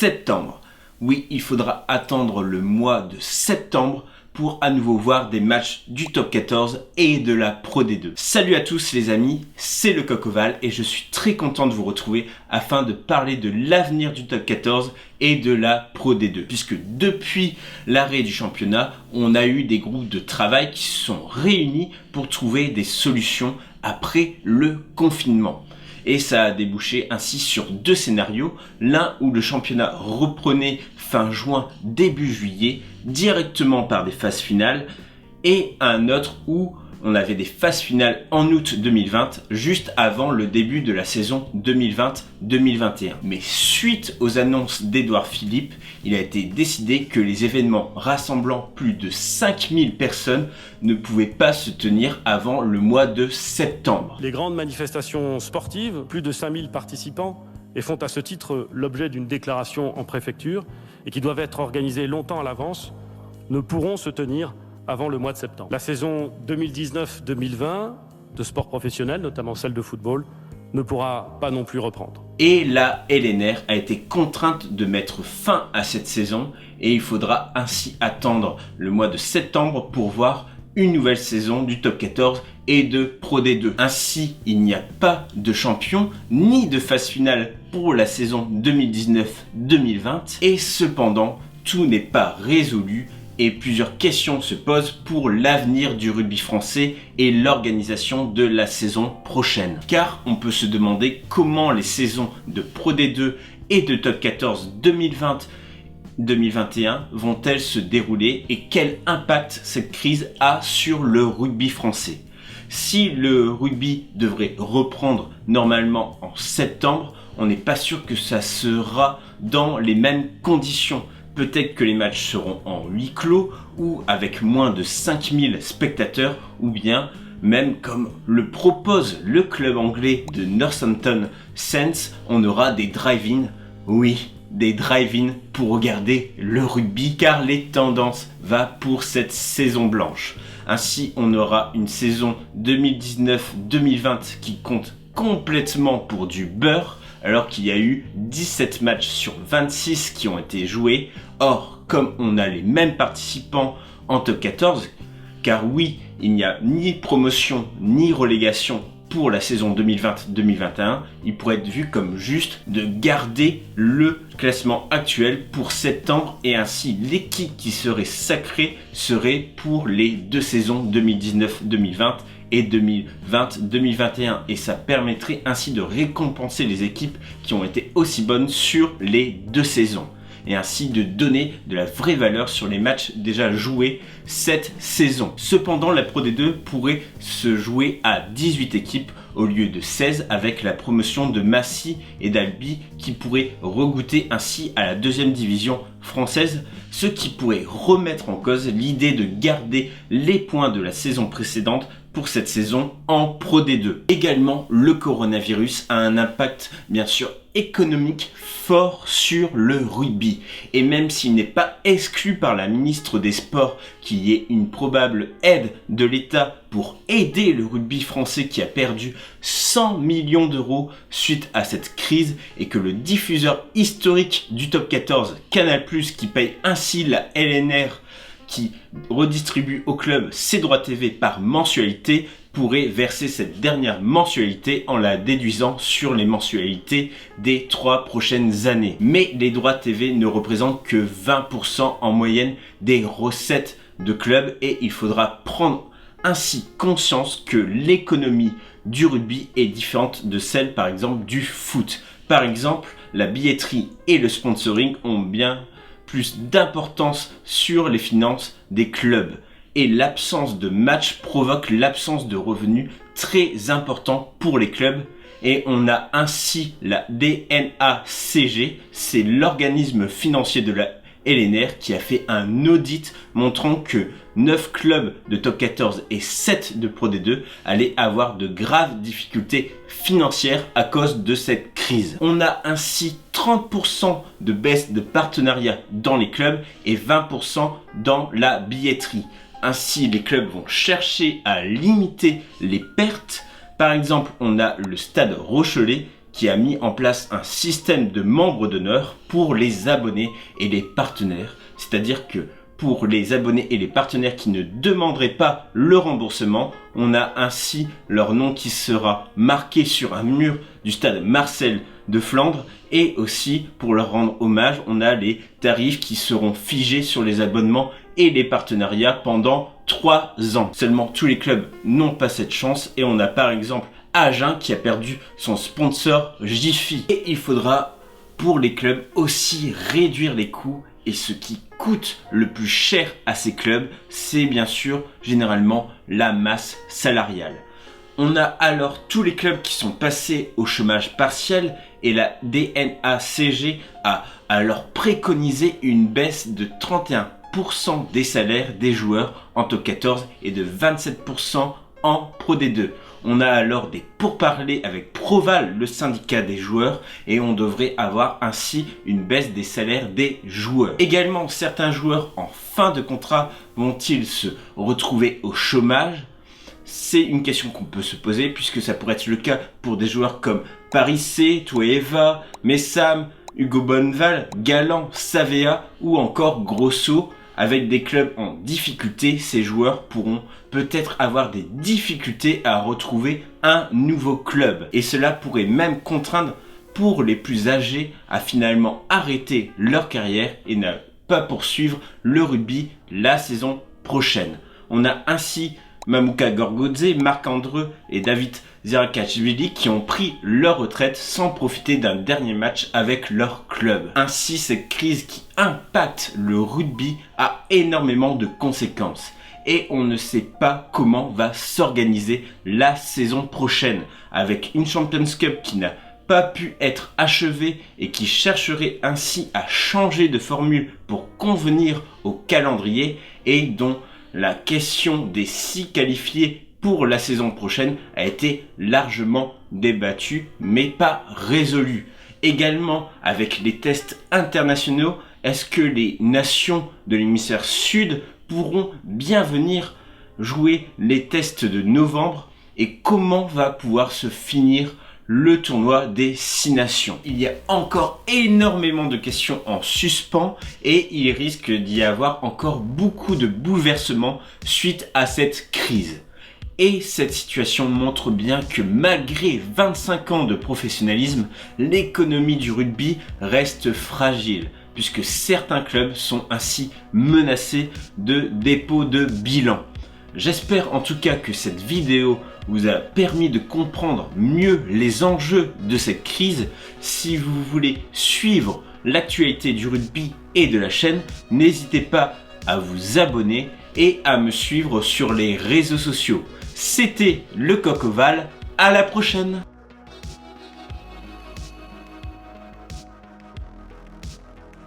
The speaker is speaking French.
septembre. Oui, il faudra attendre le mois de septembre pour à nouveau voir des matchs du top 14 et de la Pro D2. Salut à tous les amis, c'est le Coq Ovale et je suis très content de vous retrouver afin de parler de l'avenir du top 14 et de la Pro D2. Puisque depuis l'arrêt du championnat, on a eu des groupes de travail qui se sont réunis pour trouver des solutions après le confinement. Et ça a débouché ainsi sur deux scénarios, l'un où le championnat reprenait fin juin, début juillet, directement par des phases finales, et un autre où on avait des phases finales en août 2020, juste avant le début de la saison 2020-2021. Mais suite aux annonces d'Édouard Philippe, il a été décidé que les événements rassemblant plus de 5000 personnes ne pouvaient pas se tenir avant le mois de septembre. Les grandes manifestations sportives, plus de 5000 participants, et font à ce titre l'objet d'une déclaration en préfecture, et qui doivent être organisées longtemps à l'avance, ne pourront se tenir avant le mois de septembre. La saison 2019-2020 de sport professionnel, notamment celle de football, ne pourra pas non plus reprendre. Et la LNR a été contrainte de mettre fin à cette saison et il faudra ainsi attendre le mois de septembre pour voir une nouvelle saison du top 14 et de Pro D2. Ainsi, il n'y a pas de champion ni de phase finale pour la saison 2019-2020 et cependant, tout n'est pas résolu et plusieurs questions se posent pour l'avenir du rugby français et l'organisation de la saison prochaine. Car on peut se demander comment les saisons de Pro D2 et de Top 14 2020-2021 vont-elles se dérouler et quel impact cette crise a sur le rugby français. Si le rugby devrait reprendre normalement en septembre, on n'est pas sûr que ça sera dans les mêmes conditions. Peut-être que les matchs seront en huis clos ou avec moins de 5000 spectateurs ou bien même comme le propose le club anglais de Northampton Saints, on aura des drive-in. Oui, des drive-in pour regarder le rugby car les tendances vont pour cette saison blanche. Ainsi, on aura une saison 2019-2020 qui compte complètement pour du beurre alors qu'il y a eu 17 matchs sur 26 qui ont été joués. Or, comme on a les mêmes participants en top 14, car oui, il n'y a ni promotion ni relégation pour la saison 2020-2021, il pourrait être vu comme juste de garder le classement actuel pour septembre et ainsi l'équipe qui serait sacrée serait pour les deux saisons 2019-2020 et 2020-2021 et ça permettrait ainsi de récompenser les équipes qui ont été aussi bonnes sur les deux saisons et ainsi de donner de la vraie valeur sur les matchs déjà joués cette saison. Cependant, la Pro D2 pourrait se jouer à 18 équipes au lieu de 16 avec la promotion de Massy et d'Albi qui pourraient regoûter ainsi à la deuxième division française, ce qui pourrait remettre en cause l'idée de garder les points de la saison précédente pour cette saison en Pro D2. Également, le coronavirus a un impact bien sûr économique fort sur le rugby. Et même s'il n'est pas exclu par la ministre des Sports qu'il y ait une probable aide de l'État pour aider le rugby français qui a perdu 100 millions d'euros suite à cette crise et que le diffuseur historique du top 14, Canal+, qui paye ainsi la LNR qui redistribue au club ses droits TV par mensualité, pourrait verser cette dernière mensualité en la déduisant sur les mensualités des 3 prochaines années. Mais les droits TV ne représentent que 20% en moyenne des recettes de club et il faudra prendre ainsi conscience que l'économie du rugby est différente de celle par exemple du foot. Par exemple, la billetterie et le sponsoring ont bien plus d'importance sur les finances des clubs. Et l'absence de match provoque l'absence de revenus très importants pour les clubs. Et on a ainsi la DNACG, c'est l'organisme financier de la LNR qui a fait un audit montrant que 9 clubs de top 14 et 7 de Pro D2 allaient avoir de graves difficultés financières à cause de cette crise. On a ainsi 30% de baisse de partenariat dans les clubs et 20% dans la billetterie. Ainsi, les clubs vont chercher à limiter les pertes. Par exemple, on a le Stade Rochelais qui a mis en place un système de membres d'honneur pour les abonnés et les partenaires. C'est-à-dire que pour les abonnés et les partenaires qui ne demanderaient pas le remboursement, on a ainsi leur nom qui sera marqué sur un mur du stade Marcel de Flandre, et aussi pour leur rendre hommage, on a les tarifs qui seront figés sur les abonnements et les partenariats pendant 3 ans. Seulement tous les clubs n'ont pas cette chance, et on a par exemple Agen qui a perdu son sponsor Jiffy. Et il faudra pour les clubs aussi réduire les coûts, et ce qui coûte le plus cher à ces clubs, c'est bien sûr généralement la masse salariale. On a alors tous les clubs qui sont passés au chômage partiel, et la DNACG a alors préconisé une baisse de 31% des salaires des joueurs en top 14 et de 27% en Pro D2. On a alors des pourparlers avec Proval, le syndicat des joueurs, et on devrait avoir ainsi une baisse des salaires des joueurs. Également, certains joueurs en fin de contrat vont-ils se retrouver au chômage ? C'est une question qu'on peut se poser, puisque ça pourrait être le cas pour des joueurs comme Paris C, Toueva, Messam, Hugo Bonneval, Galan, Savea ou encore Grosso. Avec des clubs en difficulté, ces joueurs pourront peut-être avoir des difficultés à retrouver un nouveau club. Et cela pourrait même contraindre pour les plus âgés à finalement arrêter leur carrière et ne pas poursuivre le rugby la saison prochaine. On a ainsi Mamouka Gorgodze, Marc Andreu et David Zerakachvili qui ont pris leur retraite sans profiter d'un dernier match avec leur club. Ainsi, cette crise qui impacte le rugby a énormément de conséquences. Et on ne sait pas comment va s'organiser la saison prochaine, avec une Champions Cup qui n'a pas pu être achevée et qui chercherait ainsi à changer de formule pour convenir au calendrier, et dont la question des 6 qualifiés pour la saison prochaine a été largement débattue mais pas résolue. Également, avec les tests internationaux, est-ce que les nations de l'hémisphère sud pourront bien venir jouer les tests de novembre, et comment va pouvoir se finir le tournoi des 6 nations? Il y a encore énormément de questions en suspens, et il risque d'y avoir encore beaucoup de bouleversements suite à cette crise. Et cette situation montre bien que malgré 25 ans de professionnalisme, l'économie du rugby reste fragile, puisque certains clubs sont ainsi menacés de dépôt de bilan. J'espère en tout cas que cette vidéo vous a permis de comprendre mieux les enjeux de cette crise. Si vous voulez suivre l'actualité du rugby et de la chaîne, n'hésitez pas à vous abonner et à me suivre sur les réseaux sociaux. C'était le Coq Ovale, à la prochaine!